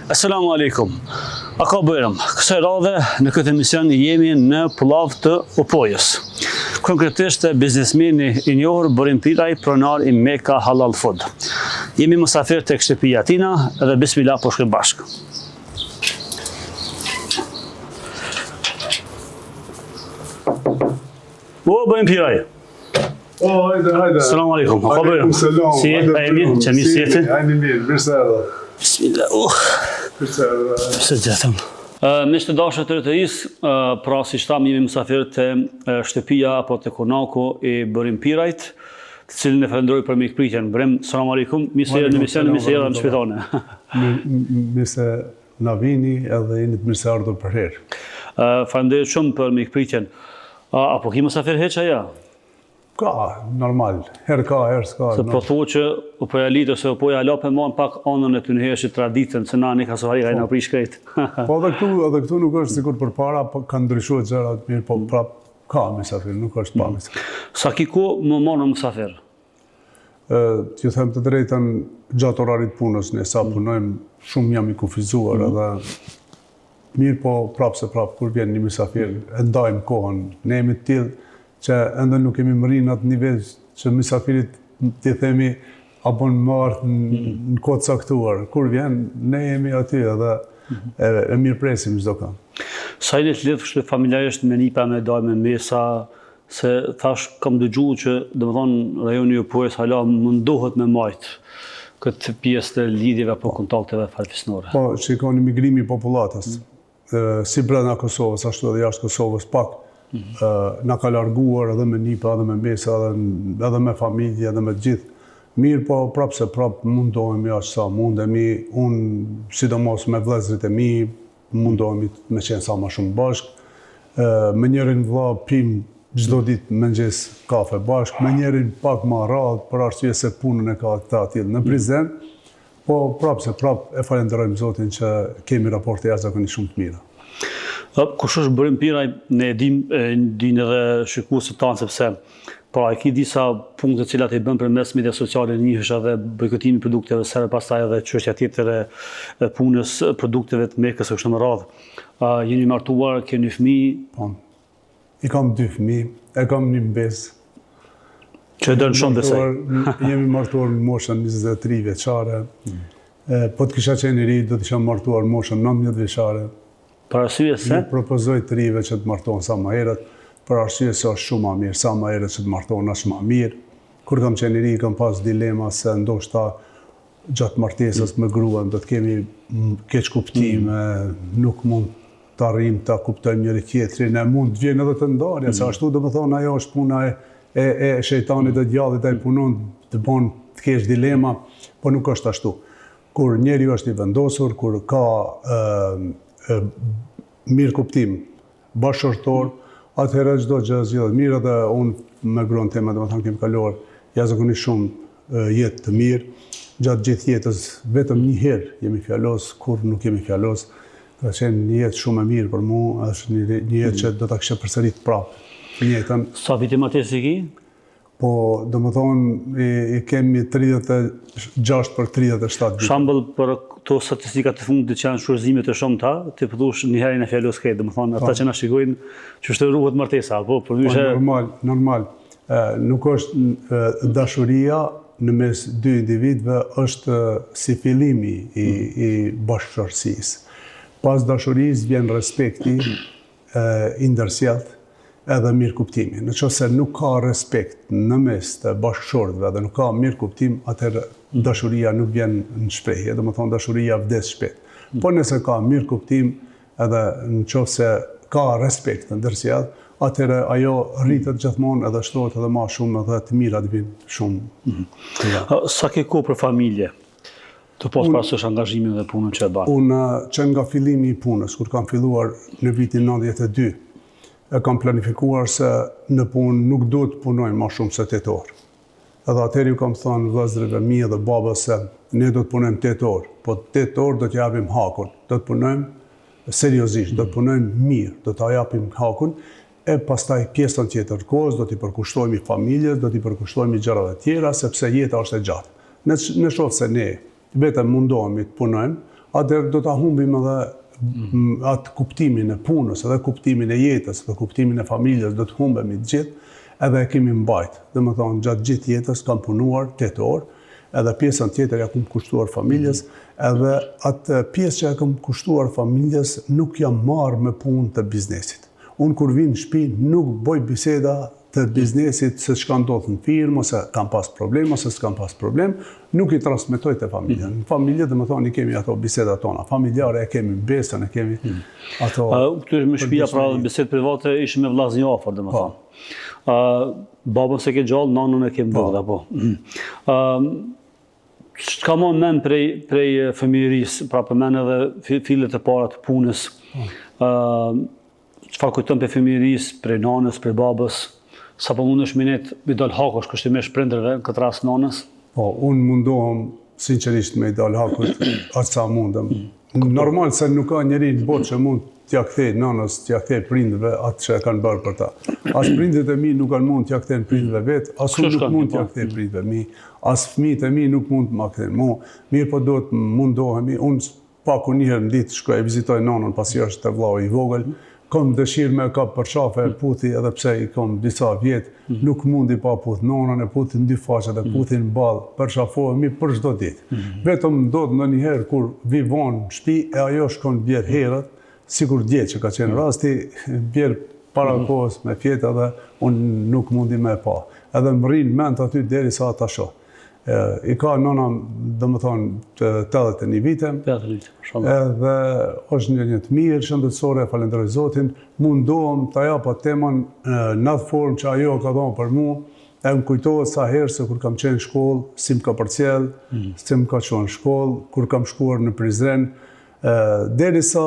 Assalamu alaikum. A ka bërëm, kësaj radhe në këtë emision jemi në Pullav të Opojës. Konkretisht biznesmeni i njohur Burim Piraj, pronar i Meka Halal Food. Jemi mësafir tek shtëpia tina dhe bismillah po shkojmë bashkë. O, Burim Piraj. Hajde. Assalamu alaikum. A ka bërëm? Si e, a e mirë? Që mirë si jeti? A e mirë, mirë se edhe. Bismillah. Se gjatëm. Me të dashur të rëtëris, pra si shtam jemi mësafir të shtëpia apo të konaku i Burim Pirajt, të cilin e falenderoj për mikpritjen. Burim, salam alaikum, mi se në mision, mi se në shpitane. Mi se na vini edhe jeni të mirë se ardhur për herë. Falenderoj shumë për mikpritjen. Apo ki mësafir heqa ja? Ka, normal. Herë ka, herë s'ka. Se po thua që u poja litë ose u poja lape mon pak anën e të nëherë traditën, që na një kasohari ka i nga prish krejt. Po edhe këtu nuk është sikur për para, kanë ndryshuar gjërat mirë, po prap ka mësafir, nuk është pa mësafir. Sa ki ku më morë në mësafir? T'ju them të drejtën, gjatë orarit punës, ne sa punojmë, shumë jam i kufizuar edhe mirë, po prap se prap, kur vjen një mësafir, e ndajmë kohën, ne jemi të tillë që ende nuk kemi mërri në atë nivel që mësafirit të themi apo në marë në kodë saktuar. Kur vjen, ne jemi aty edhe e mirë presim çdo kam. Sa jeni të lidhur familjarisht me nipa me daj me mesa, se thash kam dëgjuar që domethënë rajoni i Opojës hala mundohet me majt këtë pjesë të lidhjeve apo kontakteve farefisnore. Po, shikoni migrimi i popullatës, si brenda Kosovës, ashtu edhe jashtë Kosovës pak. Na ka larguar edhe me nipa, edhe me mesa, edhe me familje, edhe me gjithë. Mirë, po prap se prap mundohemi ashtë sa mundemi, unë sidomos me vëllezërit e mi, mundohemi me qenë sa ma shumë bashkë. Me njërin vëlla pim çdo ditë mëngjes kafe bashkë, me njërin pak ma radhë, për arsye se punën e ka ta tillë në Prizren, po prap se prap e falenderojmë Zotin që kemi raporte jashtëzakonisht shumë të mira. Kush është Burim Piraj, ne din edhe shikuesët tanë, sepse pra e ki disa punkte të cilat i bën përmes media sociale njihësh edhe bojkotimi produkteve serbe, pastaj edhe çështja tjetër e punës produkteve të Mekës kështu me radhë. Jeni martuar, keni fëmijë? Po. I kam 2 fëmijë, e kam një mbes. Që dën shumë besoj. Jemi martuar në moshën 23 vjeçare. Po të kisha qenë i ri, do të isha martuar në moshën 19 vjeçare. Për arsye se? Nuk propozoj të rive që të martohen sa ma herët, për arsye se është shumë ma mirë, sa ma herët që të martohen është ma mirë. Kur kam qenë i ri, kam pas dilema se ndoshta gjatë martesës me gruan, do të kemi keq kuptime, nuk mund të arrijmë ta kuptojmë njëri tjetrin, e mund të vjen edhe të ndarja, se ashtu do më thonë ajo është puna e shejtanit dhe djallit, ai punon të bën të kesh dilema, po nuk është ashtu. Kur njeriu është i vendosur, kur ka mirë kuptim bashkëshortor, atëherë çdo gjë zgjidhet mirë, dhe unë me gruan time domethënë kemi kaluar jashtëzakonisht shumë jetë të mirë. Gjatë gjithë jetës vetëm një herë jemi fjalos, kur nuk jemi fjalos. Ka qenë një jetë shumë e mirë për mua, është një jetë që do ta kisha përsërit prapë në jetën. Sa vite martesë ki? Po, domethënë i kemi 36 për 37 vite. Shembull për këto statistikat të fundit që janë shfrytëzime të shumta, ti thosh një herë në fjalos këtë, domethënë ata që na shikojnë që shtoruhet martesa, apo përndryshe normal. Nuk është dashuria në mes dy individëve, është si fillimi i bashkëshortësisë. Pas dashurisë vjen respekti i ndërsjellët edhe mirë kuptimi. Në qoftë se nuk ka respekt në mes të bashkëshortëve dhe nuk ka mirë kuptim, atëherë dashuria nuk vjen në shprehje, domethënë dashuria vdes shpejt. Po nëse ka mirë kuptim edhe në qoftë se ka respekt në ndërsjellë, atëherë ajo rritet gjithmonë edhe shtohet edhe më shumë edhe të mirat vijnë shumë. Sa ke kohë për familje? Të pas parasysh angazhimin dhe punën që e bën. Unë që nga fillimi i punës, kur kam filluar në vitin 92, e kam planifikuar se në punë nuk do të punojmë më shumë se 8 orë. Edhe atëherë ju kam thënë vëllezërve mi dhe babës se ne do të punojmë 8 orë, po 8 orë do të japim hakun. Do të punojmë seriozisht, do të punojmë mirë, do të japim hakun, e pastaj pjesën tjetër kohës do t'i përkushtojmë familjes, do t'i përkushtojmë gjërave tjera, sepse jeta është e gjatë. Në qoftë se ne vetëm mundohemi të punojmë, atëherë do ta humbim edhe atë kuptimin e punës, edhe kuptimin e jetës, edhe kuptimin e familjes, do të humbemi të gjithë, edhe e kemi mbajt. Domethënë gjatë gjithë jetës kam punuar 8 orë, edhe pjesën tjetër ja kam kushtuar familjes, edhe atë pjesë që ja kam kushtuar familjes nuk jam marrë me punë të biznesit. Unë kur vinë në shtëpi nuk bëj biseda të biznesit se çka ndodh në firmë, ose kam pas problem, ose s'kam pas problem, nuk i transmetoj te familja. Në familje domethënë i kemi ato bisedat tona familjare, e kemi besën, e kemi ato. Këtu me shtëpia pra bisedë private ishim me vllazën e afërt domethënë. Babën se ke gjallë, nanën e ke mbëllë, apo. Çka më mend prej fëmijërisë, pra përmend edhe fillet e para të punës. Çfarë kujton për fëmijërisë, prej nanës, prej babës? Sa po mundesh minet me dal hakosh kushtimisht prindërve, në këtë rast nanës? Po, unë mundohem sinqerisht me i dal hakut atë sa mundem. Normal se nuk ka njeri në botë që mund t'ja kthej nanës, t'ja kthej prindërve atë që e kanë bërë për ta. As prindët e mi nuk kanë mund t'ja kthejnë prindërve vetë, as unë nuk mund t'ja kthej prindërve mi, as fëmijët e mi nuk mund t'ma kthejnë mu. Mirë po do të mundohemi, unë paku njëherë në ditë shkoj e vizitoj nanën pasi është të vllau i vogël, kam dëshirë me kap për qafe e puthi edhe pse i kam disa vjetë, nuk mundi pa puth nanën, e puthi në dy faqet, e puthi në balë, për qafohemi për çdo ditë. Vetëm ndodh ndonjëherë kur vi vonë në shtëpi e ajo shkon bjerë herët, sikur dje që ka qenë rasti, bjerë para kohës me fjetë edhe unë nuk mundi me pa. Edhe më rrinë mend aty derisa ta shoh. I ka nona, domethënë 81 vite. 81 vite, shumë. Edhe është një të mirë, shëndetësore, falenderoj Zotin. Mundohem ta jap atë temën në atë formë që ajo ka dhënë për mua. E më kujtohet sa herë se kur kam qenë në shkollë, si më ka përcjell, si më ka qenë në shkollë, kur kam shkuar në Prizren, derisa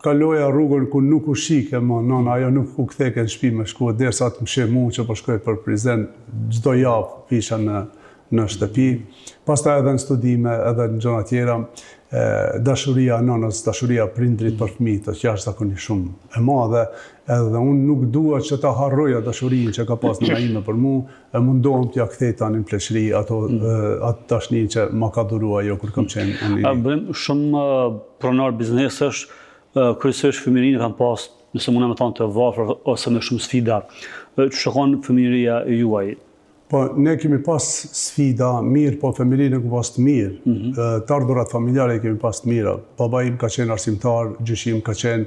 kaloja rrugën ku nuk u shike më nona, ajo nuk u ktheke në shtëpi me shkuar derisa të më sheh mua që po shkoj për Prizren çdo javë pisha në shtëpi, pastaj edhe në studime, edhe në gjëra tjera, dashuria nonës, dashuria prindrit për fëmijët është jashtëzakonisht shumë e madhe, edhe unë nuk dua që ta harroja dashurinë që ka pas nëna ime për mua, e mundohem t'ja kthej tani në pleqëri atë dashninë që ma ka dhuruar ajo kur kam qenë në Bëjmë shumë pronar biznesesh, kryesisht fëmijërinë kanë pas, nëse mundem të thonë të varfër ose me shumë sfida. Që shkon fëmijëria juaj? Po, ne kemi pas sfida mirë, po fëmijërinë kemi pas të mirë. Të ardhurat familjare kemi pas të mira. Baba im ka qenë arsimtar, gjyshi im ka qenë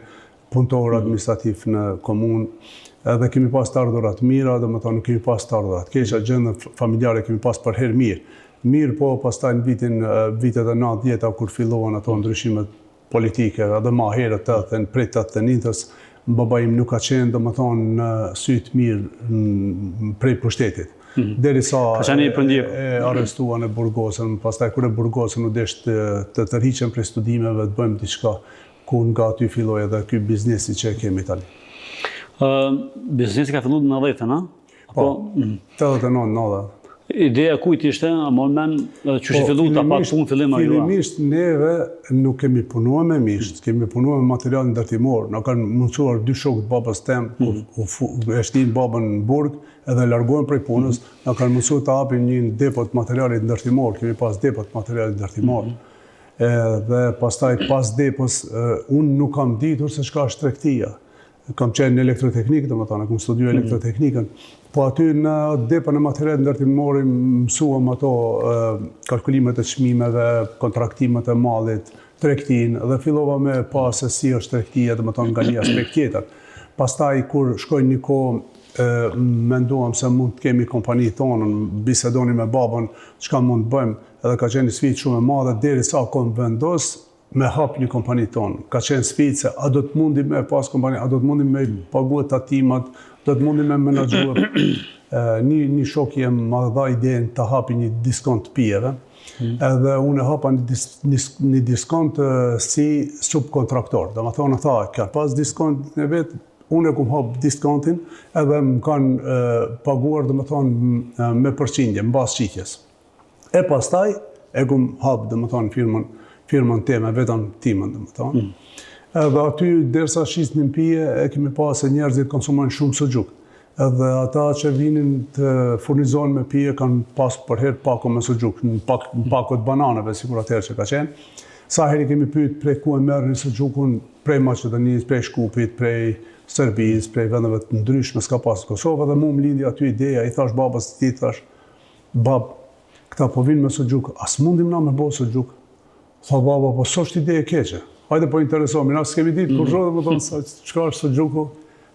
punëtor administrativ në komunë, edhe kemi pas të ardhurat të mira, domethënë nuk kemi pas të ardhurat të keqa, gjendën familjare kemi pas për herë mirë. Mirë po, pastaj në vitet e 90-ta kur filluan ato ndryshimet politike, edhe ma herët prej 89-s, baba im nuk ka qenë domethënë në sy të mirë prej pushtetit. Derisa e arrestuan e burgosën, pastaj kur e burgosën u desh të tërhiqen prej studimeve, të bëjmë diçka ku nga aty filloi edhe ky biznesi që kemi tani. Biznesi ka filluar në 90-ën, a? Po, 89-90. Ideja kujt ishte, më men që shi fillu ta pak punë fillim ajo? Fillimisht neve nuk kemi punuar me misht, kemi punuar me material ndërtimor. Na kanë mundsuar dy shokët babas tem, e shtin babën në burg, edhe largohen prej punës, na kanë mundsuar të hapim një depot materialit ndërtimor, kemi pas depot materialit ndërtimor. Dhe pastaj pas depos, unë nuk kam ditur se çka është tregtia. Kam qenë në elektroteknikë, domethënë kam studiuar elektroteknikën. Po aty në depën e materialit ndërtimor mësuam ato kalkulimet e çmimeve, kontraktimet e mallit, tregtinë dhe fillova me pas se si është tregtia, domethënë nga një aspekt tjetër. Pastaj kur shkoj një kohë menduam se mund të kemi kompani tonë, bisedonim me babën çka mund të bëjmë, edhe ka qenë sfidë shumë e madhe derisa kom vendos me hap një kompani tonë. Ka qenë sfidë se a do të mundim me pas kompani, a do të mundim me paguat tatimat, do të mundim me menaxhuar. Një shok jem më dha idenë të hapi një diskont pijeve, edhe unë hapa një diskont si subkontraktor. Domethënë tha, ka pas diskont në vetë, unë e kum hap diskontin, edhe më kanë paguar domethënë me përqindje, mbas shitjes. E pastaj e kum hap domethënë firmën time, vetëm timën, domethënë. Edhe aty, derisa shisnin pije, e kemi pas se njerëzit konsumojnë shumë suxhuk. Edhe ata që vinin të furnizojnë me pije kanë pas për herë pako me suxhuk, në pakot bananeve, sikur atëherë që ka qenë. Sa herë kemi pyet prej ku e merrni Suxhukun, prej Maqedonisë, prej Shkupit, prej Serbisë, prej vendeve të ndryshme, s'ka pas Kosovë, dhe mu më lindi aty ideja, i thash babas të ti, thash, bab, këta po vinë me Suxhuk, as mundim na me bo Suxhuk? Tha baba, po s'është ide e keqe. Hajde po interesomi, na s'kemi ditë kur zhodhe më thonë çka është Suxhuku.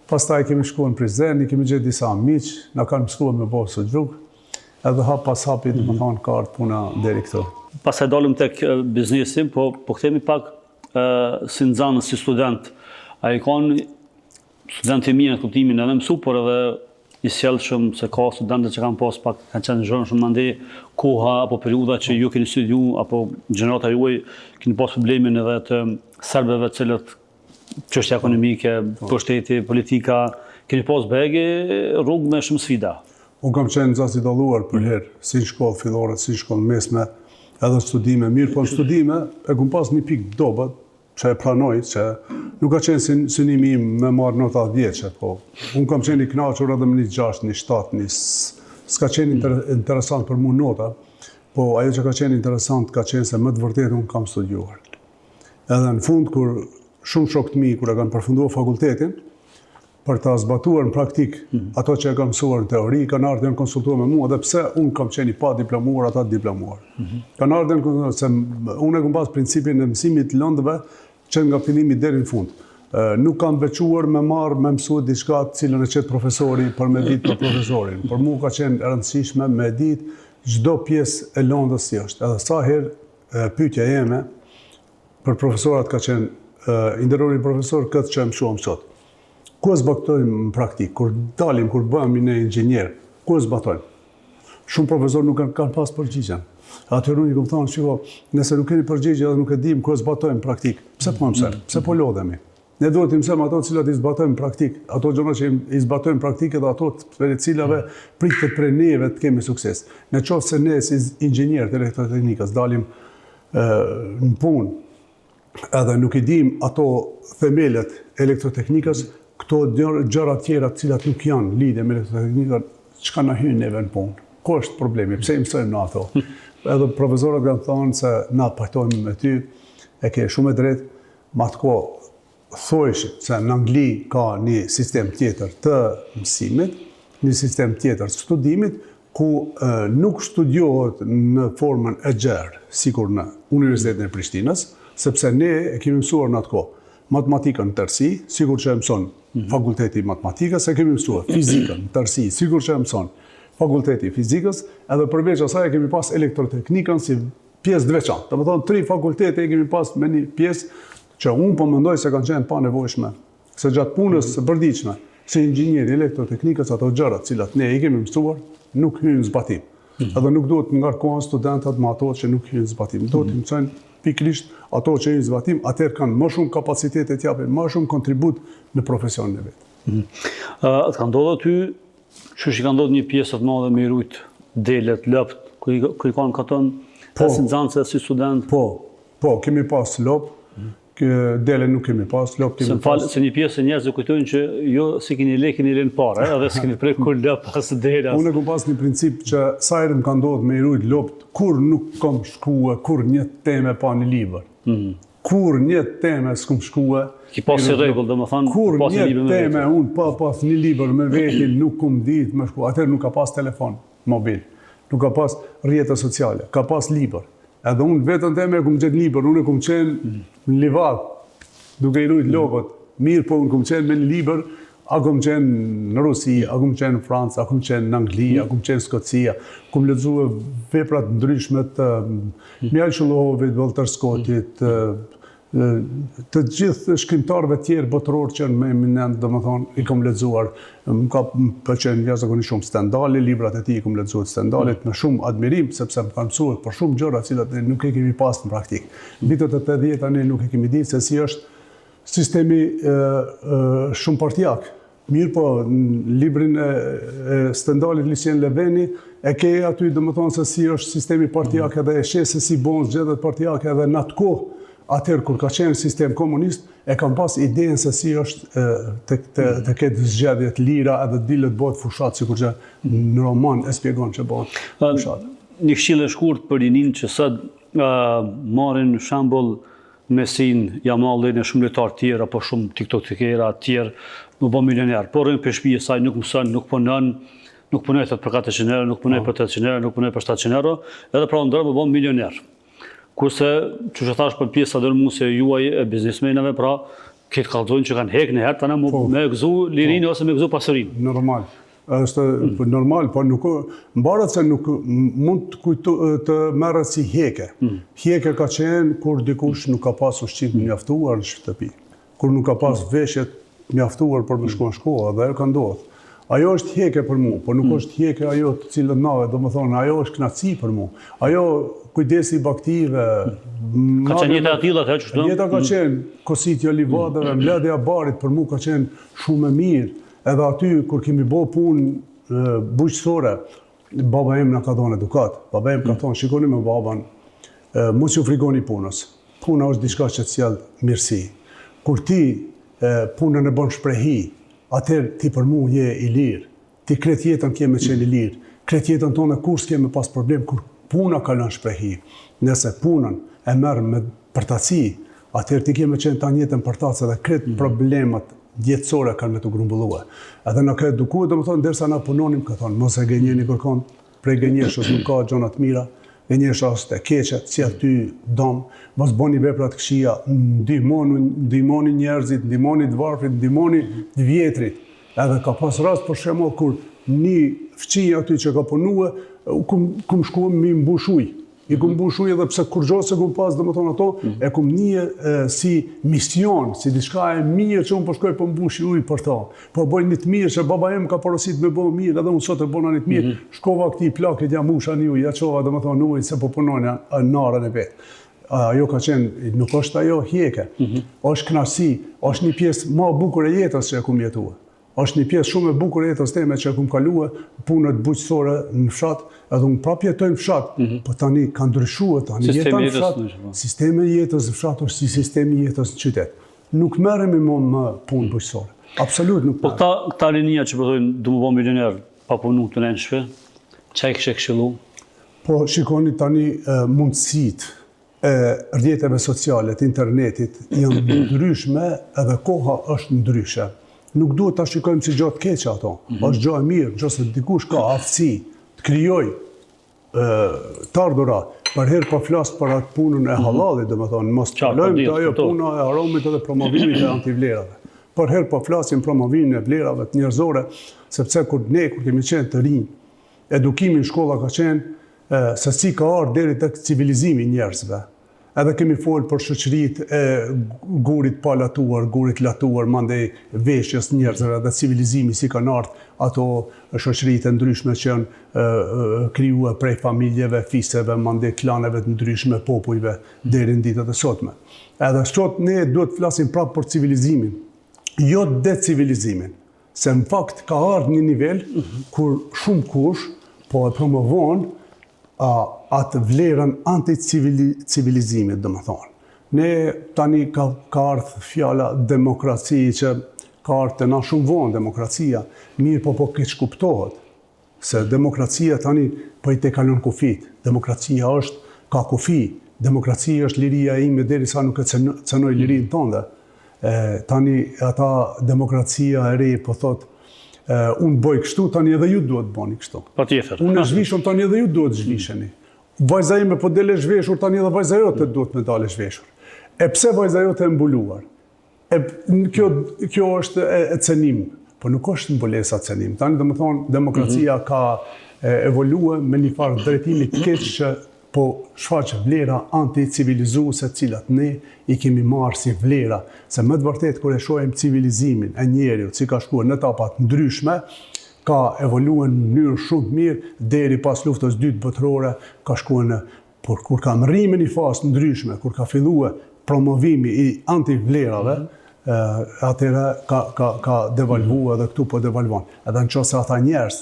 Pastaj kemi shkuar në Prizren, kemi gjetë disa miq, na kanë mësuar me bo Suxhuk. Edhe hap pas hapi, më thonë, ka ardhur puna deri këtu. Pastaj dalim tek biznesi, po kthehemi pak si nxënës, si student. Ai kanë studentë mirë në kuptimin edhe mësu, por edhe i sjellshëm, se ka studentë që kanë pas pak, kanë qenë zhërën shumë mandej koha apo periudha që ju keni studiu, apo gjenerata juaj keni pas problemin edhe të serbëve të cilët çështja ekonomike, pushteti, politika, keni pas bege rrugë me shumë sfida. Unë kam qenë nxënës i dalluar për herë, si në shkollë fillore, si në shkollë mesme, edhe studime mirë, po në studime e kam pas një pikë dobët, që e pranoj, që nuk ka qenë synimi im me marrë nota 10, po unë kam qenë i kënaqur edhe me një 6, një 7, s'ka qenë interesant për mu nota, po ajo që ka qenë interesant ka qenë se më të vërtetë unë kam studiuar. Edhe në fund, kur shumë shokë të mi, kur e kanë përfunduar fakultetin, për ta zbatuar në praktik ato që e kam mësuar në teori, kanë ardhur të konsultuar me mua, edhe pse unë kam qenë i pa diplomuar, ata të diplomuar. Kanë ardhur se unë e kam pas principin e mësimit të lëndëve që nga fillimi deri në fund. Nuk kam veçuar me marrë me mësuar diçka të cilën e qet profesori për me ditë për profesorin. Për mua ka qenë e rëndësishme me ditë çdo pjesë e lëndës si është. Edhe sa herë pyetja jeme për profesorat ka qenë i nderuari profesor, këtë që e mësuam sot. Ku e zbatojmë në praktikë, kur dalim, kur bëhemi ne inxhinier, ku e zbatojmë? Shumë profesor nuk kanë pas përgjigjen. Atëherë unë i kam thënë, shiko, nëse nuk keni përgjigje edhe nuk e dim ku e zbatojmë në praktikë, pse po mësojmë? Pse po lodhemi? Ne duhet të mësojmë ato të cilat i zbatojmë në praktikë, ato gjëra që i zbatojmë në praktikë dhe ato për të cilave pritet prej neve të kemi sukses. Në qoftë se ne si inxhinier të elektroteknikës dalim në punë edhe nuk i dim ato themelet elektroteknikës, këto gjëra tjera të cilat nuk janë lidhje me elektroteknikën, çka na hyn neve në punë? Ku është problemi? Pse i mësojmë na ato? Edhe profesorët kanë thënë se na pajtohemi me ty, e ke shumë e drejtë, ma të kohë thojsh se në Angli ka një sistem tjetër të mësimit, një sistem tjetër të studimit, ku nuk studiohet në formën e gjerë, sikur në Universitetin e Prishtinës, sepse ne e kemi mësuar në atë kohë matematikën në tërësi, sikur që e mëson Fakulteti i Matematikës, e kemi mësuar fizikën në tërësi, sikur që e mëson Fakulteti i Fizikës, edhe përveç asaj e kemi pas elektroteknikën si pjesë të veçantë. Domethënë 3 fakultete e kemi pas me një pjesë që unë po mendoj se kanë qenë pa nevojshme, se gjatë punës së përditshme, si inxhinieri elektroteknikës, ato gjëra të cilat ne i kemi mësuar nuk hyjnë në zbatim. Edhe nuk duhet të ngarkohen studentët me ato që nuk hyjnë në zbatim. Duhet të mësojnë pikërisht ato që hyjnë në zbatim, atëherë kanë më shumë kapacitete të japin, më shumë kontribut në profesionin e vet. Ka ndodhur ty, që ka ndodhur një pjesë të madhe me i rujt delet, lopt, kur i kanë katon si nxënës si student? Po, kemi pas lop, dele nuk kemi pas, lop kemi pas. Se një pjesë e njerëzve kujtojnë që jo si keni lënë parë, edhe s'keni prek kur lop pas dele. Unë kam pas një princip që sa herë më ka ndodhur me i rujt lopt, kur nuk kam shkuar, kur një temë pa një libër. Kur një temë s'kam shkuar. Ki pas si rregull, domethënë, kur një temë unë pa pas një libër me veti, nuk kum ditë më shkuar. Atëherë nuk ka pas telefon mobil, nuk ka pas rrjete sociale, ka pas libër. Edhe unë vetën teme kum gjetë libër, unë kum qenë në livat, duke i rujt lopët. Mirë, po unë kum qenë me një libër, a kum qenë në Rusi, a kum qenë në Francë, a kum qenë në Angli, a kum qenë në Skocia, kum lexuar veprat ndryshme të Michał Szylovit, Walter Scottit, të gjithë shkrimtarëve tjerë botëror që janë më eminent, domethënë i kam lexuar, më ka pëlqenë jashtëzakonisht shumë Stendhali, librat e tij i kam lexuar Stendhalit me shumë admirim, sepse më kanë mësuar për shumë gjëra të cilat nuk e kemi pas në praktikë. Vitet e 80-ta ne nuk e kemi ditë se si është sistemi shumë partijak. Mirë po, në librin e Stendhalit Lucien Leveni e ke aty domethënë se si është sistemi partijak edhe e sheh se si bën zgjedhjet partijake edhe në atë kohë. Atëherë, kur ka qenë sistem komunist, e kam pas idenë se si është të ketë zgjedhjet lira edhe dilet bëhet fushat, sikur që në roman e spjegon që bëhet fushat. Një këshillë e shkurt për rinin që sot marrin shembull Mesin, Jamallin e shumë lojtarë tjerë, apo shumë tiktokera tjerë, më bë milioner. Por rrin për shtëpi e saj, nuk mëson, nuk punon, nuk punoj thot për 400 euro, nuk punoj për 800 euro, nuk punoj për 700 euro, edhe pra ndër më bën milioner. Kurse, që thash për pjesa dërmuese juaj e biznesmenave, pra këtë kallëzojnë që kanë hek në herë, tani me gëzu lirinë ose me gëzu pasurinë. Normal. Është normal, po nuk mbaret se nuk mund të merret si heke. Heke ka qenë kur dikush nuk ka pas ushqim të mjaftuar në shtëpi. Kur nuk ka pas veshjet mjaftuar për me shkuar në shkollë, dhe ajo ka ndodhur. Ajo është heke për mu, por nuk është heke ajo të cilën nave, do më thonë, ajo është knaci për mu. Ajo kujdesi baktive... Ka qenë jeta atilla të që shtu? Jeta ka qenë kositja livadeve, mbledhja barit për mu ka qenë shumë e mirë. Edhe aty, kur kemi bo punë bujqësore, baba em në ka thonë edukat. Baba em ka thonë, shikoni me baban, mos ju frigoni punës. Puna është diçka që të sjellë mirësi. Kur ti punën e bën shprehi, atëherë ti për mu je i lirë. Ti kretë jetën keme qenë i lirë. Kretë jetën tonë kur s'keme pas problem, kur puna kalon shprehi. Nëse punën e merë me përtaci, atëherë ti keme qenë ta jetën përtacë dhe kretë problemat djetësore kanë me të grumbullua. Edhe në këtë dukuet, do më thonë, derisa na punonim, ka thonë, mos e gënjeni kërkon, prej gënjeshës nuk ka gjonat mira, gënjesha është e keqe, si aty dom, mos bëni veprat këqija, ndihmoni njerëzit, ndihmoni të varfrit, ndihmoni të vjetrit. Edhe ka pas rast për shembull kur një fëmijë aty që ka punue, kum shkuam mi mbushuj. I kum mbushuj edhe pse kur gjose kum pas, domethënë ato, e kum një si mision, si diçka e mirë që unë po shkoj po mbushi ujë për ta. Po bëj një të mirë që baba im ka porosit me bëu mirë, edhe unë sot e bëna një të mirë. Shkova këtij plakit ja mbusha një ujë, ja çova domethënë ujë se po punonja në narën e vet. Ajo ka qenë, nuk është ajo hjeke, është knasi, është një pjesë më e bukur e jetës që e kum jetuar. Është një pjesë shumë e bukur e jetës teme që e kum kaluar punët bujqësore në fshat, edhe unë prapë jetoj në fshat, po tani ka ndryshuar, tani jeta në fshat, sistemi i jetës në fshat është si sistemi i jetës në qytet. Nuk merremi më punë bujqësore. Absolut nuk. Po këta rinia që thonë do më bëj milioner pa punu të në shpe, çfarë kishe këshillu? Po shikoni tani mundësitë e rrjeteve sociale të internetit janë ndryshme edhe koha është ndryshe. Nuk duhet ta shikojmë si gjë të keqe ato. Është gjë e mirë, nëse dikush ka aftësi të krijojë të ardhura, për herë po flas për atë punën e hallallit, domethënë mos kalojmë te ajo puna e haromit edhe promovimit të antivlerave. Për herë po flasim promovimin e vlerave të njerëzore, sepse kur kemi qenë të rinj, edukimi në shkolla ka qenë se si ka ardhur deri tek civilizimi i njerëzve. Edhe kemi folë për shoqëritë e gurit pa latuar, gurit latuar, mandej veshjes njerëzve dhe civilizimi si kanë ardhur ato shoqëritë ndryshme që janë krijuar prej familjeve, fiseve, mandej klaneve të ndryshme, popujve deri në ditët e sotme. Edhe sot ne duhet të flasim prapë për civilizimin, jo decivilizimin, se në fakt ka ardhur një nivel kur shumë kush po e promovon atë vlerën anti-civilizimit, do më thonë. Ne tani ka ardhë fjala demokraci, që ka ardhë të na shumë vonë demokracia, mirë po keq kuptohet, se demokracia tani po i te kalon kufit. Demokracia ka kufi, demokracia është liria ime derisa nuk e cënoj lirinë tënde. Tani ata demokracia e re po thotë, unë bëj kështu, tani edhe ju duhet bëni kështu. Patjetër. Unë e zhvishëm, tani edhe ju duhet zhvisheni. Vajza ime po dele zhveshur, tani edhe vajza jote duhet me dale zhveshur. E pse vajza jote e mbuluar? Kjo është e cënim, po nuk është mbulesa cënim. Tani dhe më thonë, demokracia ka evoluar me një farë drejtimi të keq që po shfaqe vlera anti-civilizuese cilat ne i kemi marrë si vlera. Se më të vërtet, kër e shohim civilizimin e njeriut, si ka shkuar në etapat ndryshme, ka evoluar në mënyrë shumë të mirë, deri pas luftës dytë botërore, ka shkuar në, por kur ka mërime një fasë ndryshme, kur ka filluar promovimi i anti-vlerave, atëherë ka devalvuar dhe këtu po devalvon. Edhe në qoftë se ata njerëz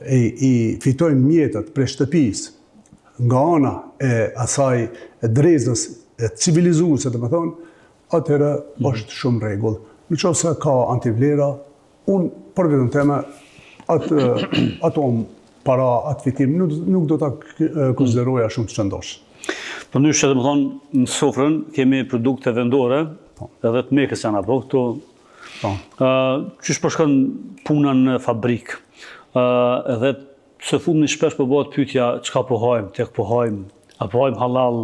i fitojnë mjetet prej shtëpisë, nga ana e asaj drezës e civilizuese, të më thonë, atëherë është shumë rregull. Në qoftë se ka antivlera, unë për vetën teme ato para atë fitim nuk do ta konsideroja shumë të çëndosh. Përndryshe që domethënë në sofrën kemi produkte vendore, edhe të mekës janë apo këto. Qysh po shkon puna në fabrikë? Edhe se thumni shpesh po bëhet pyetja çka po hajm, tek po hajm, apo hajm halal,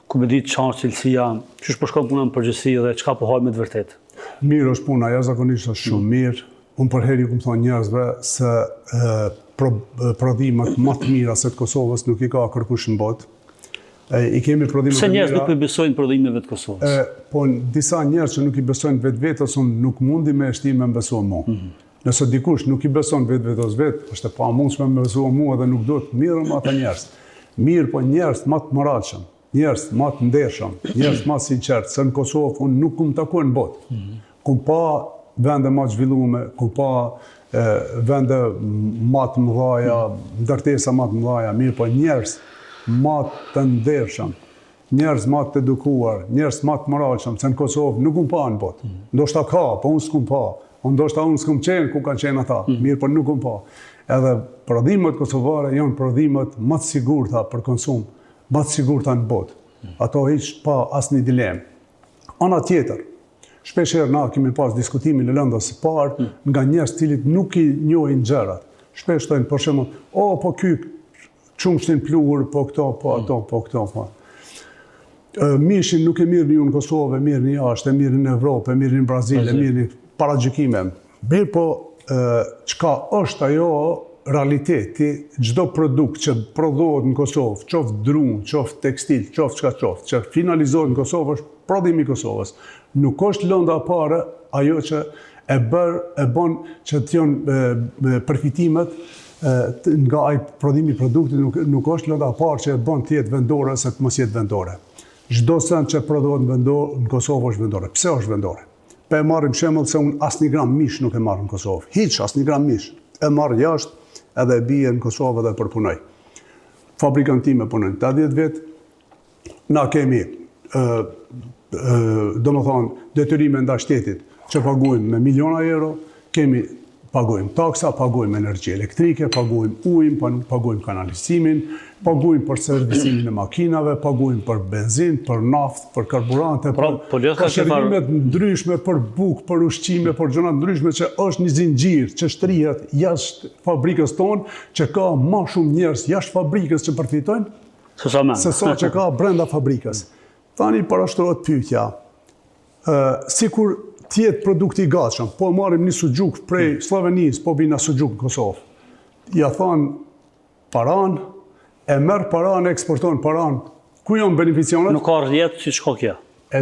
ku me ditë çfarë cilësia, qysh po shkon puna në përgjithësi dhe çka po hajm me të vërtetë? Mirë është puna, jashtëzakonisht është shumë mirë. Unë për herë ju kom thonë njerëzve se prodhimet më të mira se të Kosovës nuk i ka kërkush në botë. I kemi prodhime të mira. Pse njerëz nuk i besojnë prodhimeve të Kosovës? Po disa njerëz që nuk i besojnë vetvetes, unë nuk mundi me shtime me besu mua. Nëse dikush nuk i beson vetvetes është e pamundshme me besu mua dhe nuk duhet mirë me ata njerëz. Mirë, po njerëz më të moradshëm, njerëz më të ndershëm, njerëz më sinqert, se në Kosovë unë nuk kum takuar në botë. Kum pa vende më të zhvilluara, kum pa vende më të mëdha, ndërtesa më të mëdha, mirë, po njerëz më të ndershëm, njerëz më të edukuar, njerëz më të moralshëm, se në Kosovë nuk kum pa në botë. Ndoshta ka, po unë s'kum pa. Ndoshta unë s'kum qenë ku kanë qenë ata, mirë, po nuk kum pa. Edhe prodhimet kosovare janë prodhimet më të sigurta për konsum, më të sigurta në botë. Ato hiç pa asnjë dilemë. Ana tjetër, shpesh herë na kemi pas diskutimin në lëndës së parë nga njerëz të cilët nuk i njohin gjërat. Shpesh thonë për shembull, po ky çumshtin pluhur, po këto, po ato, po këto, po. Mishin nuk e mirë një në Kosovë, mirë një jashtë, mirë në Evropë, mirë në Brazil, mirë një paragjykime. Mirë, po çka është ajo realiteti, çdo produkt që prodhohet në Kosovë, qoftë drum, qoftë tekstil, qoftë çka që finalizohet në Kosovë është prodhimi i Kosovës. Nuk është lënda e parë ajo që e bën që të jenë përfitimet nga ai prodhimi i produktit, nuk është lënda e parë që e bën të jetë vendore se të mos jetë vendore. Çdo send që prodhohet në Kosovë është vendore. Pse është vendore? Po e marrim shembull se unë asnjë gram mish nuk e marr në Kosovë. Hiç asnjë gram mish. E marr jashtë edhe e bie në Kosovë dhe përpunoj. Fabrikën time punojnë 80 vjet. Na kemi domethënë detyrime ndaj shtetit që paguajmë me miliona euro, pagujmë taksa, pagujmë energji elektrike, pagujmë ujin, pagujmë kanalizimin, pagujmë për servisimin e makinave, pagujmë për benzinë, për naftë, për karburante, për shërbimet ndryshme, për bukë, për ushqime, për gjëra ndryshme që është një zinxhir që shtrihet jashtë fabrikës tonë, që ka më shumë njerëz jashtë fabrikës që përfitojnë se sa që ka brenda fabrikës. Tani parashtrohet pyetja, sikur tjetë produkti i gatshëm, po marrim një suxhuk prej Slovenisë, po bina suxhuk në Kosovë. Ja thanë paran, e merr paran, e eksporton paran. Ku janë beneficionet? Nuk ka rrjetë si shko kja.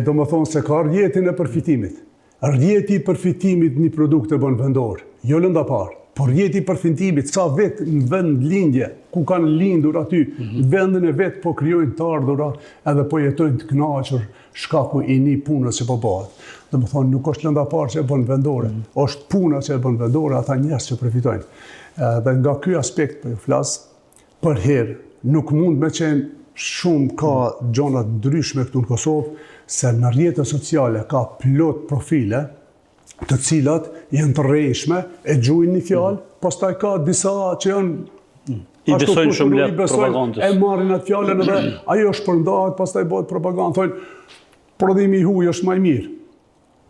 Do më thonë se ka rrjetin e përfitimit. Rrjeti i përfitimit një produkt e bën vendor, jo lënda parë. Por rrjeti i përfitimit, sa vetë në vend lindje, ku kanë lindur aty, në vendin e vetë po krijojnë të ardhura, edhe po jetojnë të kënaqur shkaku i një punës që po bëhet. Dhe më thonë, nuk është lënda parë që e bën vendore, është puna që e bën vendore, ata njerëz që përfitojnë. Dhe nga ky aspekt po ju flas, për herë nuk mund me qenë shumë ka gjona ndryshme këtu në Kosovë, se në rrjetet sociale ka plot profile, të cilat janë të rrejshme, e gjuajnë një fjalë, pastaj ka disa që janë i besojnë shumë lehtë propagandës. E marrin atë fjalën edhe ajo shpërndahet, pastaj bëhet propagandë, thonë prodhimi i hujë është më i mirë.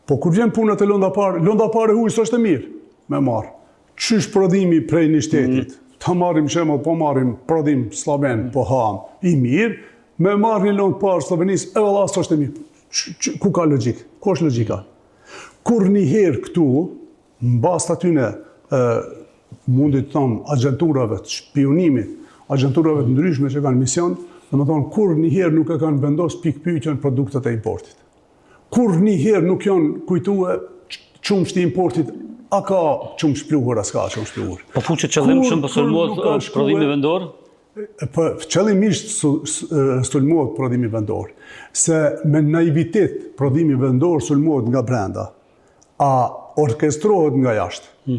Po kur vjen puna te lënda parë e hujës është e mirë me marr. Çysh prodhimi prej një shtetit? Ta marrim shembull, po marrim prodhim sloven, po ham, i mirë, me marr një lëndë parë Slovenisë, e valla është e mirë. Ku ka logjik? Ku është logjika? Kur njëherë këtu, në bazë atyne mundit të thonë agenturave të shpionimit, agenturave të ndryshme që kanë mision, dhe më thonë, kur njëherë nuk e kanë vendos pikpyetjen produktet e importit. Kur njëherë nuk janë kujtue qumshti importit, a ka qumsh pluhur, a s'ka qumsh pluhur. Po fu që qëllim shumë për sulmohet prodhimi vendor? Qëllimisht sulmohet prodhimi vendor. Se me naivitet prodhimi vendor sulmohet nga brenda, a orkestrohet nga jashtë.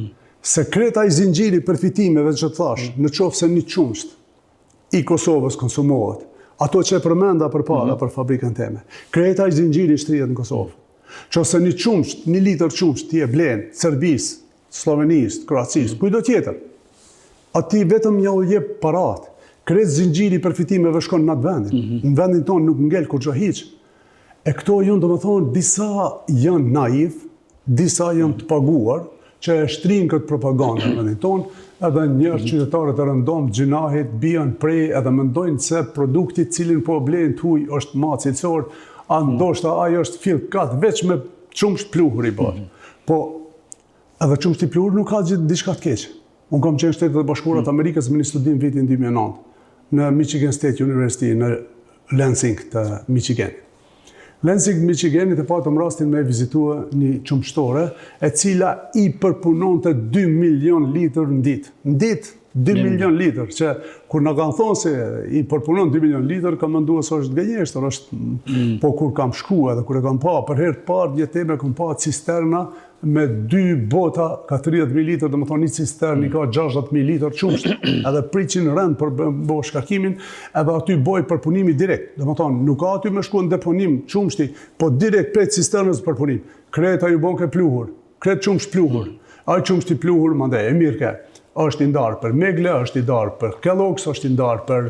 Sekreta i zinxhirit përfitimeve që të thash, në qoftë se një qumsht i Kosovës konsumohet, ato që e përmenda përpara për fabrikën teme, kreta i zinxhirit shtrihet në Kosovë. Qoftë se një qumsht, një litër qumsht ti e blen Serbisë, Slovenisë, Kroacisë, kujdo tjetër, ati vetëm ja u jep parat. Kretë zinxhiri i përfitimeve shkon në atë vendin. Në vendin tonë nuk ngel kurrë hiç. E këto janë, domethënë, disa janë naiv, disa janë të paguar, që e shtrinë këtë propagandë në vendin tonë, edhe njerëz qytetarët e rëndom, gjinahit, bien prej edhe mendojnë se produkti cilin po blejnë të huj është ma cilësor, a ndoshta ai është fill kat veç me çumsht pluhur i bërë. Po edhe çumshti i pluhur nuk ka gjithë diçka të keqe. Unë kam qenë Shtetet e Bashkuara të Amerikës me një studim vitin 2009 në Michigan State University në Lansing të Michiganit. Lansing të Michiganit e patëm rastin me vizitua një qumshtore e cila i përpunonte 2 milion litër në ditë. Në ditë 2 milion litër, që kur në kanë thonë se i përpunon 2 milion litër, kam menduar se është gënjeshtër, po kur kam shkuar edhe kur e kam pa, për herë të parë jetëme kam pa cisterna me 2 bota ka 30.000 litër, domethënë një cisterni ka 60.000 litër qumsht, edhe priqin rend për bo shkarkimin, edhe aty boj përpunimi direkt. Domethënë nuk ka aty me shku në deponim qumshti, po direkt prej cisternës përpunim. Kreta ju bon ke pluhur, kret qumsht pluhur. Ai qumshti pluhur mandej e mirë ke. Është i ndarë për Megle, është i ndarë për Kellogg's, është i ndarë për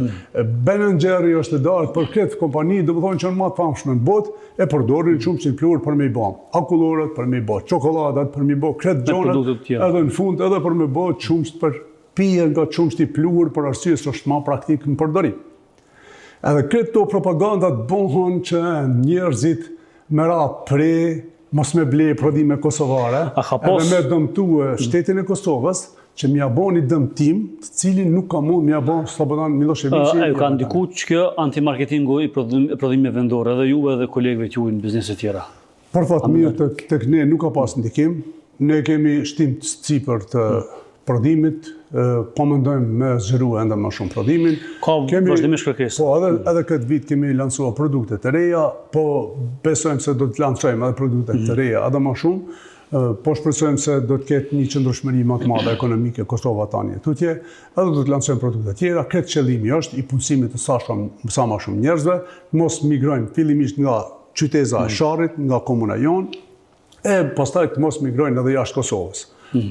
Ben & Jerry, është i ndarë për këtë kompani, domethënë që në më të famshme në botë, e përdorin qumshtin pluhur për me i bë akullorët, për me i bë çokoladat, për me i bë këtë gjonat, edhe në fund edhe për me bë qumsht për pije nga qumshti pluhur për arsye se është më praktik në përdorim. Edhe këto propagandat bëhen që njerëzit me ra pre mos me ble prodhime kosovare, edhe me dëmtue shtetin e Kosovës, që m'ja bon një dëmtim, të cilin nuk ka mund m'ja bon Slobodan Miloševići. Ju ka ndiku që kjo antimarketingu i prodhime vendore, edhe juve dhe kolegëve t'ju në bizneset tjera? Për fatë mirë të këne nuk ka pas ndikim. Ne kemi shtim të sipër të prodhimit, po mendojmë me zgjeru enda më shumë prodhimin. Ka vazhdimisht kërkesë. Po, edhe këtë vit kemi lansuar produkte të reja, po besojmë se do të lansojmë edhe produkte të reja edhe më shumë. Po shpresojmë se do të ketë një qëndrueshmëri më të madhe ekonomike Kosova tani tutje, edhe do të lansojmë produkte tjera. Këtë qëllimi është i punësimit të sa më shumë njerëzve, mos migrojnë fillimisht nga qyteza e Sharrit, nga komuna jonë, e pastaj të mos migrojnë edhe jashtë Kosovës.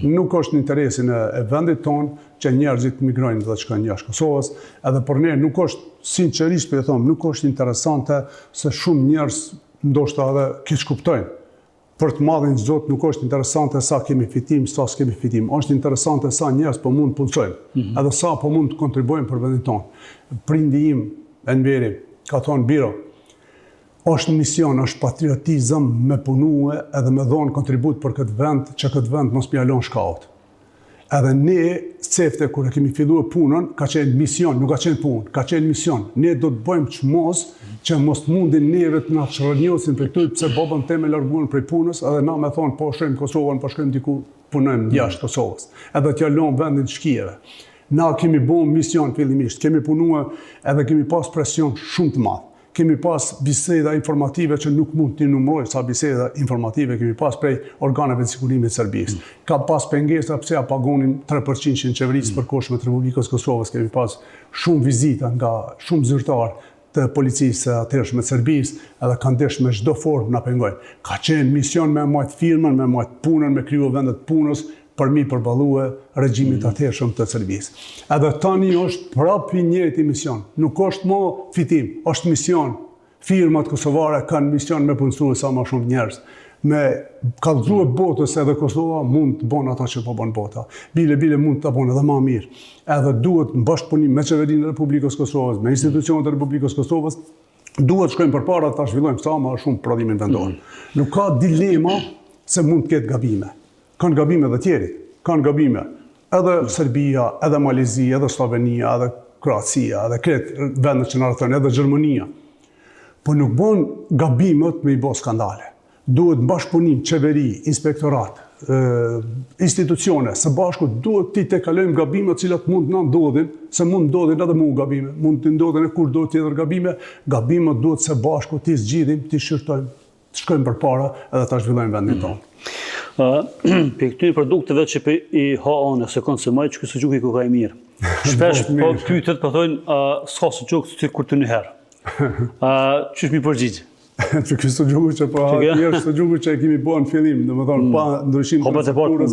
Nuk është në interesin e vendit tonë që njerëzit migrojnë dhe të shkojnë jashtë Kosovës, edhe për ne nuk është, sinqerisht për e thomë, nuk është interesante se shumë njerëz ndoshta edhe keq kuptojnë. Për të madhin Zot nuk është interesante sa kemi fitim, sa s'kemi fitim. Është interesante sa njerëz po mund të punojnë, edhe sa po mund të kontribuojnë për vendin tonë. Prindi im, Enveri, ka thonë Biro, është mision, është patriotizëm me punue edhe me dhonë kontribut për këtë vend, që këtë vend mos mjalon shkaut. Edhe ne, cefte, kur e kemi filluar punën, ka qenë mision, nuk ka qenë punë, ka qenë mision. Ne do të bëjmë çmos që mos mundin neve të na çrrënjosin për këtë, pse babën teme larguan prej punës, edhe na me thonë, po shkojmë Kosovën, po shkojmë diku, punojmë jashtë Kosovës. Edhe t'ja lëm vendin shkijeve. Na kemi bën mision fillimisht, kemi punuar edhe kemi pas presion shumë të madh. Kemi pas biseda informative që nuk mund t'i numëroj sa biseda informative kemi pas prej organeve të sigurimit të Serbisë. Ka pas pengesa pse ja pagonin 3% në qeverisë përkohshme të Republikës Kosovës, kemi pas shumë vizita nga shumë zyrtar të policisë atëhershme të Serbisë, edhe kanë dashur me çdo formë na pengojnë. Ka qenë mision me majt firmën, me majt punën, me kriju vendet punës, për mi përballue regjimit atëhershëm të Serbisë. Edhe tani është prapë i njëjti mision. Nuk është më fitim, është mision. Firmat kosovare kanë mision me punësue sa më shumë njerëz. Me kallëzue botës edhe Kosova mund të bon ata që po bon bota. Bile mund të bon edhe më mirë. Edhe duhet në bashkëpunim me qeverinë e Republikës Kosovës, me institucionet e Republikës Kosovës, duhet shkojmë përpara ta zhvillojmë sa më shumë prodhimin vendor. Nuk ka dilema se mund të ketë gabime. Kanë gabime dhe tjerit, kanë gabime edhe Serbia, edhe Malezia, edhe Slovenia, edhe Kroacia, edhe kretë vendet që në rrethojnë, edhe Gjermania. Po nuk bon gabimet me i bo skandale. Duhet bashkëpunim, qeveri, inspektorat, institucione, së bashku duhet ti të kalojmë gabimet cilat mund në ndodhin, se mund ndodhin edhe mu gabime, mund të ndodhin e kur duhet tjetër gabime, gabimet duhet së bashku ti zgjidhim, ti shqyrtojmë, të shkojmë përpara edhe ta zhvillojmë vendin tonë. Për këtyre produkteve që i ha se konsumoj, që kësë gjuki ku ka i mirë. Shpesh po pyetët po thonë s'ka së gjukë të kur të një herë. Qysh mi përgjigjë? Që ky sugjugu që po është sugjugu që e kemi bërë në fillim, domethënë pa ndryshim të recepturës,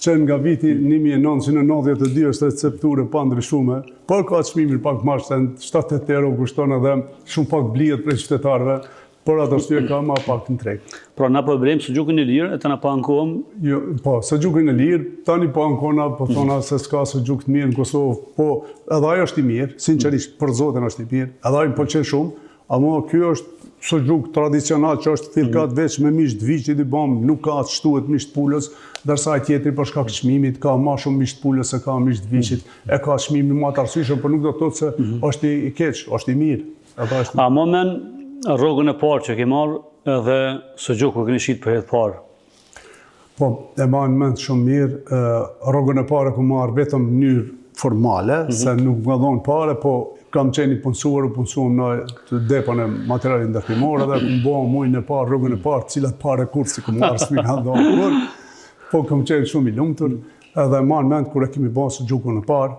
që nga viti 1992 është recepturë pa ndryshume, por ka çmimin pak mashtë, 7-8 euro kushton edhe shumë pak blihet prej qytetarëve, por atë arsye ka më pak në treg. Pra na problem sugjugun e lirë, e të na pa ankohem? Jo, po, sugjugun e lirë, tani pa ankona, po thona se s'ka sugjuk të mirë në Kosovë, po edhe ajo është i mirë, sinqerisht për zotin është i mirë, edhe ajo më pëlqen shumë, ama ky është sugjuk tradicional që është thirrkat veç me mish të viçit i bëm, nuk ka të shtuhet mish të pulës, ndërsa ai tjetri për shkak të çmimit ka më shumë mish të pulës se ka mish të viçit, e ka çmimin më të arsyeshëm, por nuk do të thotë se është i keq, është i mirë. A më men rrogën e parë që ke marrë edhe sugjuku keni shit për herë të parë? Po, e marr mend shumë mirë, rrogën e parë ku marr vetëm në mënyrë formale, se nuk më dhon parë, po kam qenë i punësuar, u punësuam në depon e materialit ndërtimor, edhe më bëhem muajin e parë, rrogën e parë, cilat parë kursi ku marr s'mi kanë dhënë kur, po kam qenë shumë i lumtur, edhe marr mend kur e kemi bërë sugjukun e parë,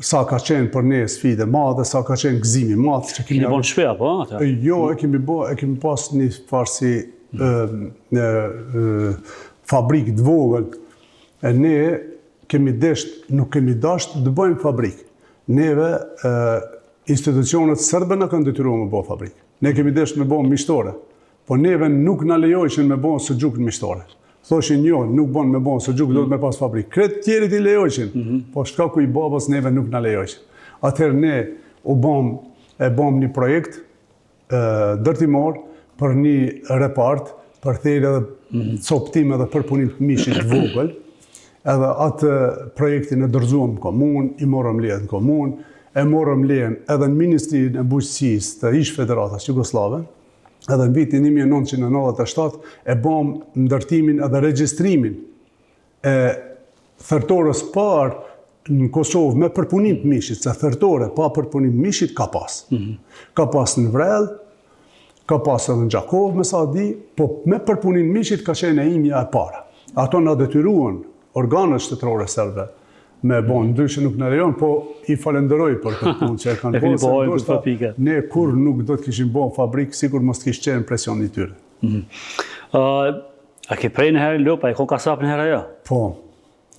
sa ka qenë për ne sfidë e madhe, sa ka qenë gëzim i madh që kemi bën shpe apo atë? Jo, e kemi pas një farsi fabrikë të vogël. E ne nuk kemi dasht të bëjmë fabrikë. Neve institucionet serbe na kanë detyruar me bë fabrikë. Ne kemi dasht me bë mishtore, po neve nuk na lejojshin me bë sugjuk mishtore. Thoshin jo, nuk bën me bën sugjuk, do të me pas fabrikë. Kretë tjerit i lejojshin, po shkaku i babës neve nuk na lejojshin. Atëherë ne e bëm një projekt ndërtimor për një repart, për thirrje edhe coptim edhe përpunim të mishit të vogël. Edhe atë projektin e dorëzuam në komunë, i morëm lejen në komunë, e morëm lejen edhe në Ministrinë e Bujqësisë të Ish Federatës Jugosllave, edhe në vitin 1997 e bëm ndërtimin edhe regjistrimin e thërtorës parë në Kosovë me përpunim të mishit, se thërtore pa përpunim të mishit ka pas. Ka pas në Vrell, ka pas edhe në Gjakov, me sa di, po me përpunim të mishit ka qenë e imja e para. Ato na detyruan organet shtetërore serbe me bon, ndryshe nuk në lejon, po i falenderoj për këtë punë që e kanë bërë. Ne kur nuk do të kishim bon fabrikë, sikur mos të kishë qenë presion i tyre. A ke prej në herë lopë, a i ko kasap në herë ajo? Po,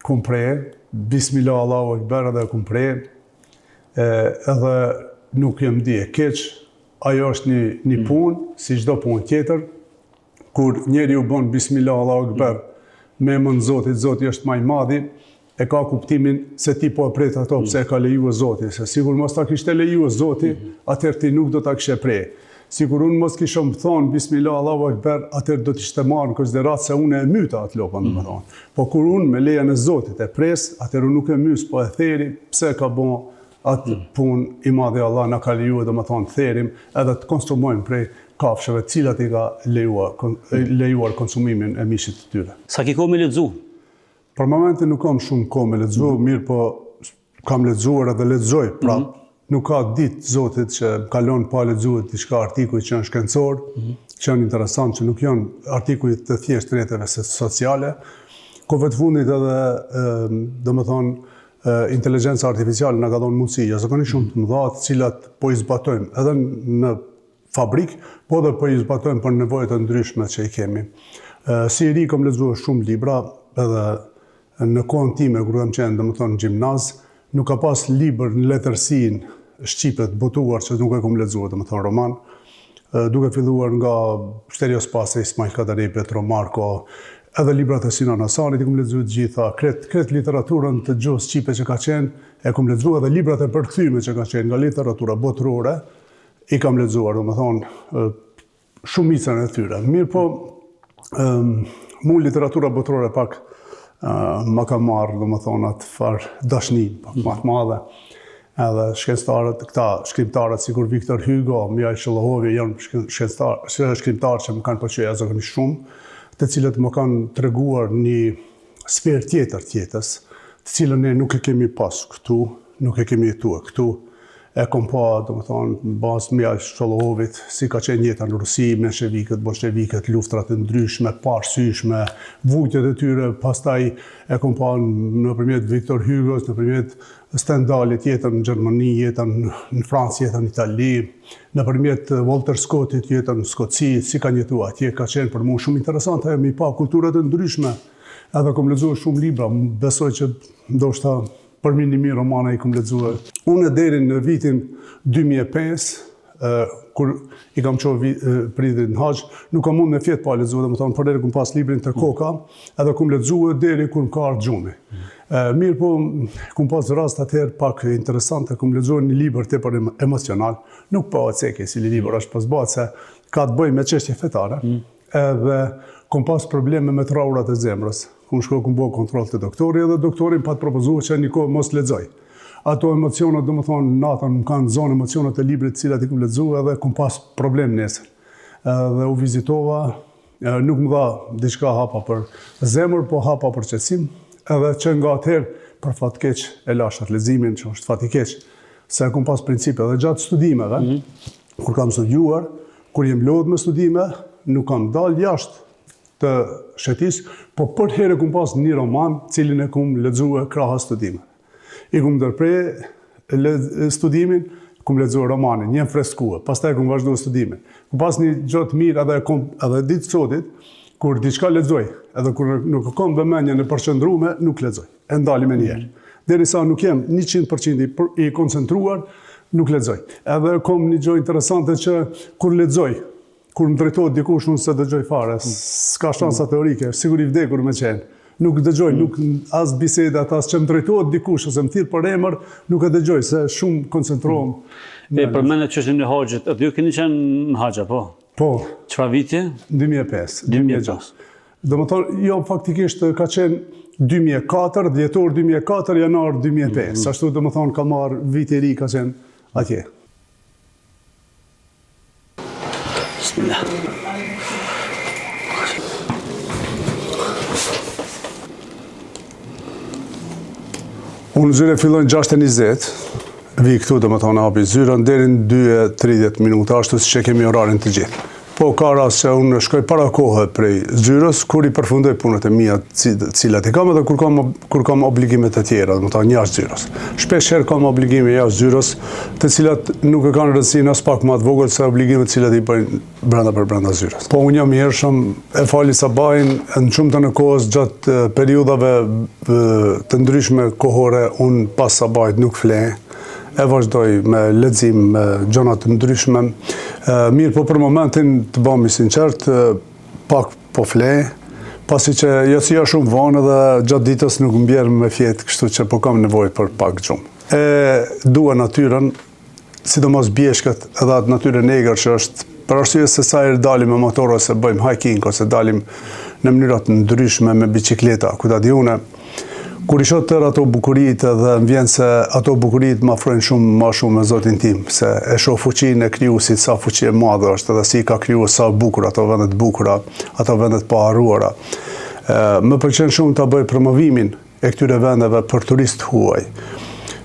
kum prej, bismillah Allahu Ekber edhe kum prej, edhe nuk jem di e keq, ajo është një punë, si çdo punë tjetër, kur njeri u bon bismillah Allahu Ekber, me mënë Zotit, Zoti është maj madhi, e ka kuptimin se ti po e pret ato pse e ka leju e Zoti, se sigur mos ta kishte leju e Zoti, atëherë ti nuk do ta kishe prej. Sigur unë mos kishëm thonë, bismillah, Allahu Ekber, atëherë do t'ishte marrë në konsiderat se unë e myta atë lopën, dhe më thonë. Po kur unë me lejen e Zotit e pres, atëherë unë nuk e mys, po e theri, pse ka bon atë punë i madhi Allah na ka leju, dhe më thonë, therim, edhe të konstrumojmë prej kafshëve, cilat i ka lejuar konsumimin e mishit të tyre. Sa ki ko me lexu? Për momentin nuk kam shumë ko me lexu, mirë po kam lexuar edhe lexoj, pra nuk ka ditë Zotit që kalon pa lexuar diçka artikuj që janë shkencor, që janë interesant, që nuk janë artikuj të thjesht rrjeteve sociale. Kohëve të fundit edhe, domethënë, inteligjenca artificiale na ka dhënë mundësi jashtëzakonisht shumë të mëdha, të cilat po i zbatojmë edhe në fabrik, po dhe po i zbatojmë për nevojët e ndryshme që i kemi. Si i ri kam lexuar shumë libra, edhe në kohën time, kur kam qenë domethënë në gjimnaz, nuk ka pas libër në letërsinë shqipe të botuar që nuk e kam lexuar, domethënë roman, duke filluar nga Stereospase, Ismail Kadari, Petro Marko, edhe librat e Sinan Hasanit i kam lexuar të gjitha, kret literaturën të gjuhës shqipe që ka qenë, e kam lexuar edhe librat e përkthyme që ka qenë nga literatura botërore, i kam lexuar, domethënë, shumicën e tyre. Mirë po, mu literatura botërore pak ma ka marrë, domethënë, atë farë dashni, pak më të madhe. Edhe shkencëtarët, këta shkrimtarët sikur Viktor Hugo, Mihaj Sholohovi, janë shkrimtarë që më kanë pëlqyer jashtëzakonisht shumë, të cilët më kanë treguar një sferë tjetër të jetës, të cilën ne nuk e kemi pas këtu, nuk e kemi jetuar këtu. e kom pa, domethënë, bazë mjaft Sholohovit, si ka qenë jeta në Rusi, menshevikët, bolshevikët, luftrat e ndryshme, parësyshme, vujtjet e tyre, pastaj e kom pa nëpërmjet Victor Hugos, nëpërmjet Stendalit, jetën në Gjermani, jetën në Francë, jetën në Itali, nëpërmjet Walter Scottit, jetën në Skoci, si kanë jetuar atje, ka qenë për mua shumë interesante, mi pa kulturat e ndryshme, edhe kom lexuar shumë libra, besoj që ndoshta për minimi romana i kom lexuar. Unë deri në vitin 2005, kur i kam qenë prindrit në Haxh, nuk kam mund me fjet pa lexuar, domethënë por deri kum pas librin të Koka, edhe kum lexuar deri kur ka ardhur gjumi. Mirë po, kum pas rast atëherë pak interesante, kum lexuar një libër tepër emocional, nuk po ceke si libër është pas bëhet se ka të bëjë me çështje fetare, edhe kum pas probleme me traurat e zemrës. Kum shkoj kum bëu kontroll te doktori edhe doktori më pat propozuar që një kohë mos lexoj. Ato emocionet, domethënë natën më kanë zonë emocionet e librit të cilat i kum lexuar edhe kum pas problem nesër. Dhe u vizitova, nuk më dha diçka hapa për zemër, po hapa për qetësim, edhe që nga atëherë për fat keq e lash atë leximin, që është fat i keq, se kum pas principe edhe gjatë studimeve, kur kam studiuar, kur jem lodh me studime, nuk kam dalë jashtë të shetis, po për herë kum pas një roman cilin e kum lexuar krahas studime. I kum ndërprer studimin, kum lexuar romanin, një freskue, pastaj kum vazhduar studimin. Kum pas një gjë të mirë edhe ditë sotit, kur diçka lexoj, edhe kur nuk kam vëmendjen e përqendruar, nuk lexoj. E ndalim një herë. Derisa nuk jem 100% i koncentruar, nuk lexoj. Edhe kam një gjë interesante që kur lexoj, kur më drejtohet dikush, unë se dëgjoj fare, s'ka shansa teorike, sigur i vdekur me qenë. Nuk dëgjoj, nuk as bisedat, as që më drejtohet dikush, ose më thirr për emër, nuk e dëgjoj, se shumë koncentrohem. Përmend çështjen e Haxhit, aty ju keni qenë në Haxh apo? Po. Çfarë viti? 2005. 2005. Domethënë, jo, faktikisht ka qenë 2004, dhjetor 2004, janar 2005. Ashtu domethënë ka marrë viti i ri ka qenë atje. Bismillah. Unë zyre fillojnë 6:20, vi këtu domethënë hapi zyrën deri në 2:30 minuta, ashtu siç e kemi orarin të gjithë. Po ka rast që unë shkoj para kohë prej zyrës, kur i përfundoj punët e mia të cilat i kam edhe kur kam obligimet e tjera, domethënë jashtë zyrës. Shpesh herë kam obligime jashtë zyrës, të cilat nuk e kanë rëndësinë as pak më të vogël se obligimet të cilat i bëjnë brenda zyrës. Po unë jam i hershëm, e fali sabahin në shumtën e kohës gjatë periudhave të ndryshme kohore, unë pas sabahit nuk flej. E vazhdoj me lexim, me gjëra të ndryshme. Mirë, po për momentin, të bëmi sinqert, pak po flej, pasi që jotësia shumë vonë dhe gjatë ditës nuk mbjerë me fjetë, kështu që po kam nevojë për pak gjumë. E dua natyrën, sidomos bjeshkët edhe atë natyrën negër që është për arsye se sa herë dalim me motor ose bëjmë hiking ose dalim në mënyra të ndryshme me bicikleta, ku ta di unë. Kur i shoh tërë ato bukurit dhe më vjen se ato bukurit më afrojnë më shumë me Zotin tim, se e shoh fuqinë e krijuesit, sa fuqi e madhe është, edhe si ka krijuar sa bukur ato vendet bukura, ato vendet pa harruara. Më pëlqen shumë ta bëj promovimin e këtyre vendeve për turistë huaj.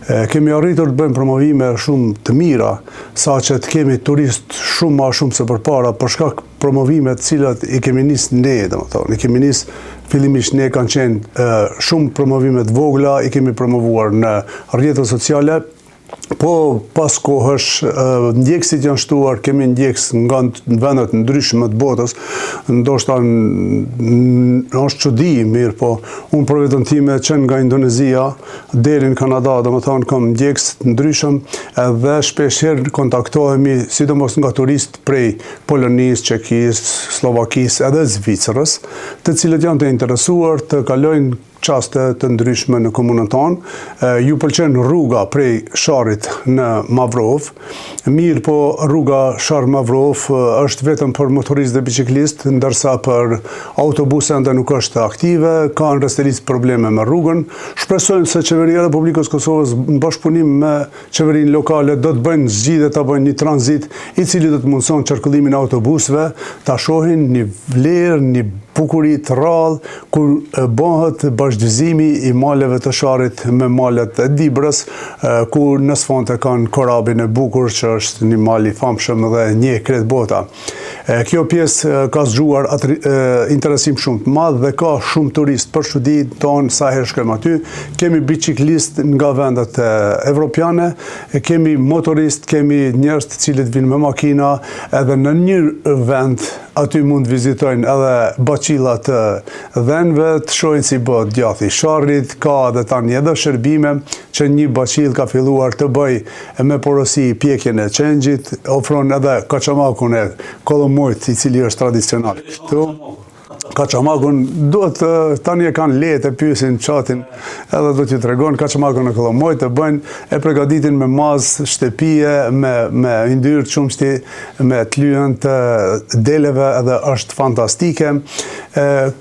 Kemi arritur të bëjmë promovime shumë të mira, saqë të kemi turistë shumë më shumë se përpara, për shkak promovime të cilat i kemi nisë ne, domethënë, i kemi nisë fillimisht ne kanë qenë shumë promovime të vogla, i kemi promovuar në rrjetet sociale, po pas kohësh ndjekësit janë shtuar, kemi ndjekës nga vendet ndryshme të botës, ndoshta është çudi, mirë, po unë për vetën time qenë nga Indonezia deri në Kanada, domethënë kam ndjekës të ndryshëm edhe shpesh herë kontaktohemi sidomos nga turistë prej Polonisë, Çekisë, Slovakisë edhe Zvicrës, të cilët janë të interesuar të kalojnë qaste të ndryshme në komunën tonë. Ju pëlqen rruga prej Sharrit në Mavrov. Mirë, po rruga Shar-Mavrov është vetëm për motoristë dhe biciklistë, ndërsa për autobuse ende nuk është aktive, ka në rastërisht probleme me rrugën. Shpresojmë se Qeveria e Republikës Kosovës në bashkëpunim me qeverinë lokale do të bëjnë zgjidhje, ta bëjnë një tranzit i cili do të mundson qarkullimin e autobusëve, ta shohin një vlerë, një bukuri të rrallë, kur bëhet bashkëdhëzimi i maleve të Sharit me malet e Dibrës, ku në sfonte kanë korabin e bukur, që është një mal i famshëm dhe një krejt bota. Kjo pjesë ka zgjuar interesim shumë të madh dhe ka shumë turist për çudi tonë sa herë shkojmë aty. Kemi biciklist nga vendet evropiane, kemi motorist, kemi njerëz të cilët vinë me makina, edhe në një vend aty mund vizitojnë edhe bacillat të dhenve, të shohin si bëhet djathi i Sharrit, ka edhe tani edhe shërbime që një bacill ka filluar të bëj me porosi pjekjen e qengjit, ofron edhe kaçamakun e kollomojt i cili është tradicional. Këtu kaçamakun duhet tani e kanë lehtë e pyesin çatin, edhe do t'ju tregon kaçamakun e kollomojt e bëjnë, e përgatitin me mazë shtëpie, me yndyrë qumshti, me të lyhen të deleve, edhe është fantastike.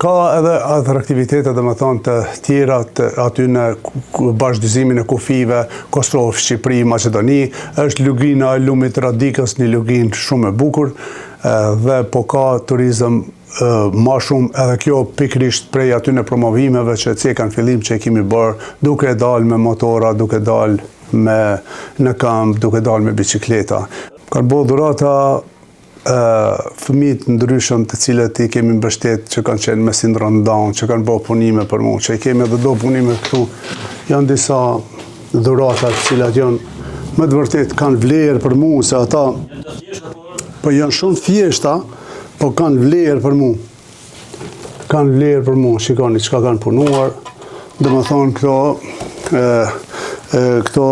Ka edhe atraktivitete domethënë të tjera aty në bashkëdhëzimin e kufive, Kosovë, Shqipëri, Maqedoni, është lugina e lumit Radikës, një luginë shumë e bukur, dhe po ka turizëm ma shumë, edhe kjo pikrisht prej aty në promovimeve që cekën fillim që e kemi bërë, duke dalë me motora, duke dalë në kamp, duke dalë me bicikleta. Kanë bërë dhurata fëmijët ndryshëm të cilët i kemi mbështet që kanë qenë me sindrom Down, që kanë bërë punime për mua, që i kemi edhe do punime këtu. Janë disa dhurata të cilat janë me të vërtet kanë vlerë për mua, se ata po janë shumë thjeshta, po kanë vlerë për mu. Kanë vlerë për mu, shikoni çka kanë punuar. Domethënë këto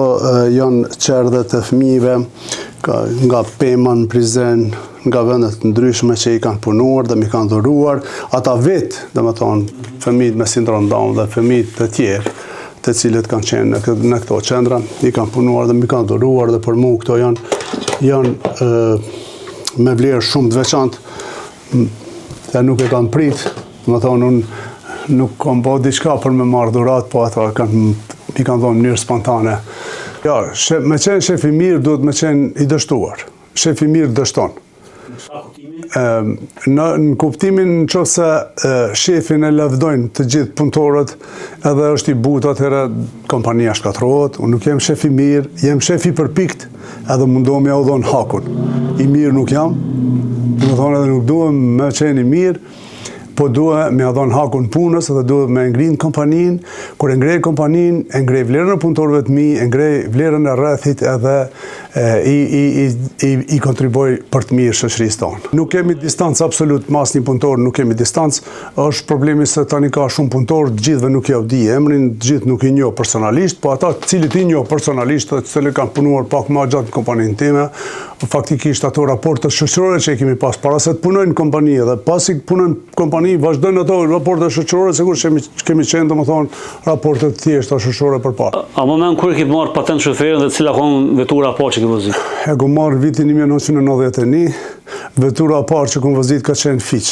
janë çerdhet e fëmijëve nga Pema, Prizren, nga vendet të ndryshme që i kanë punuar dhe mi kanë dhuruar. Ata vetë, domethënë fëmijët me sindrom Down dhe fëmijët të tjerë, të cilët kanë qenë në këto qendra, i kanë punuar dhe mi kanë dhuruar, dhe për mu këto janë me vlerë shumë të veçantë. Dhe nuk e kam prit, më thonë, unë nuk kam bërë diçka për me marrë dhurat, po ata mi kanë thonë në mënyrë spontane. Ja, me qenë shef i mirë duhet me qenë i dështuar. Shef i mirë dështon. Në kuptimin në qoftë se shefin e lavdojnë të gjithë punëtorët, edhe është i butë atëherë kompania shkatrohet, unë nuk jem shef i mirë, jem shef i përpikt, edhe mundohem ja u dhonë hakun. I mirë nuk jam, më thonë edhe nuk duhem me qenë i mirë, po duhem me adhon hakun punës edhe duhem me ngrinë kompaninë. Kur e ngrej kompaninë, e ngrej vlerën e punëtorëve të mi, e ngrej vlerën e rrethit edhe i kontriboj për të mirë shoqërisë tonë. Nuk kemi distancë absolut mas një punëtor, nuk kemi distancë. Është problemi se tani ka shumë punëtorë, të gjithëve nuk ja u di emrin, të gjithë nuk i njoh personalisht, po ata të cilët i njoh personalisht, të cilët kanë punuar pak më gjatë në kompaninë time, faktikisht ato raporte shoqërore që kemi pas para se të punojnë në kompani dhe pasi punojnë në kompani, vazhdojnë ato raporte shoqërore, sigurisht kemi qenë domethënë raporte të thjeshta shoqërore përpara. A moment kur ke marrë patent shoferin dhe cila kanë vetura apo që ke vozit? E ku marrë vitin 1991, vetura e parë që kam vozit ka qenë Fiq.